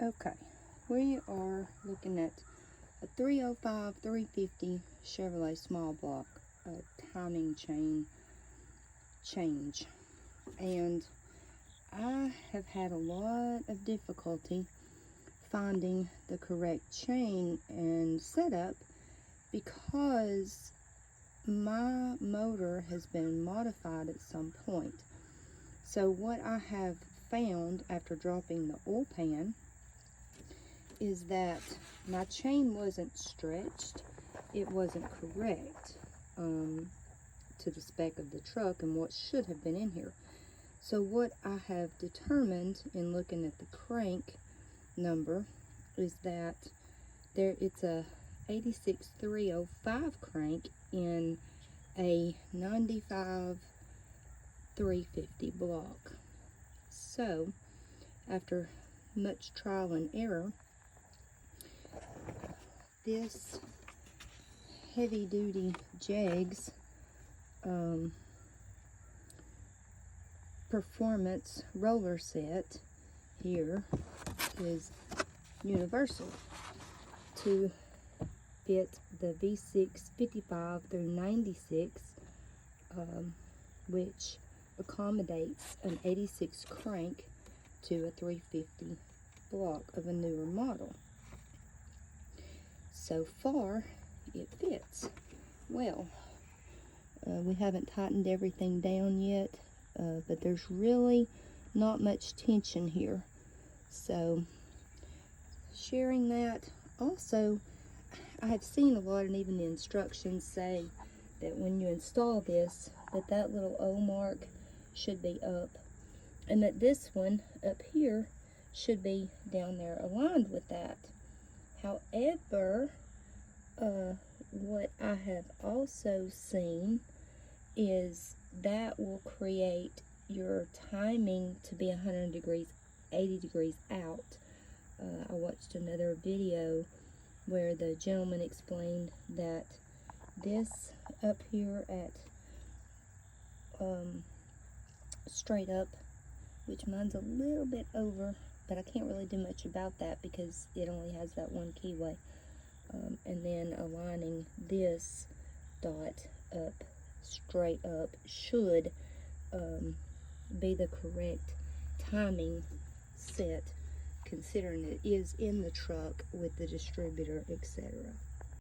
Okay, we are looking at a 305 350 Chevrolet small block timing chain change, and I have had a lot of difficulty finding the correct chain and setup because my motor has been modified at some point. So what I have found after dropping the oil pan is that my chain wasn't stretched. It wasn't correct to the spec of the truck and what should have been in here. So what I have determined in looking at the crank number is that it's a 86305 crank in a 95 350 block. So after much trial and error, this heavy duty Jegs performance roller set here is universal to fit the V6 55 through 96, which accommodates an 86 crank to a 350 block of a newer model. So far, it fits well. We haven't tightened everything down yet, but there's really not much tension here. So, sharing that. Also, I have seen a lot, and even the instructions say that when you install this, that little O mark should be up, and that this one up here should be down there aligned with that. However, what I have also seen is that will create your timing to be 100 degrees, 80 degrees out. I watched another video where the gentleman explained that this up here at straight up, which mine's a little bit over, but I can't really do much about that because it only has that one keyway. And then aligning this dot up straight up should be the correct timing set, considering it is in the truck with the distributor, etc.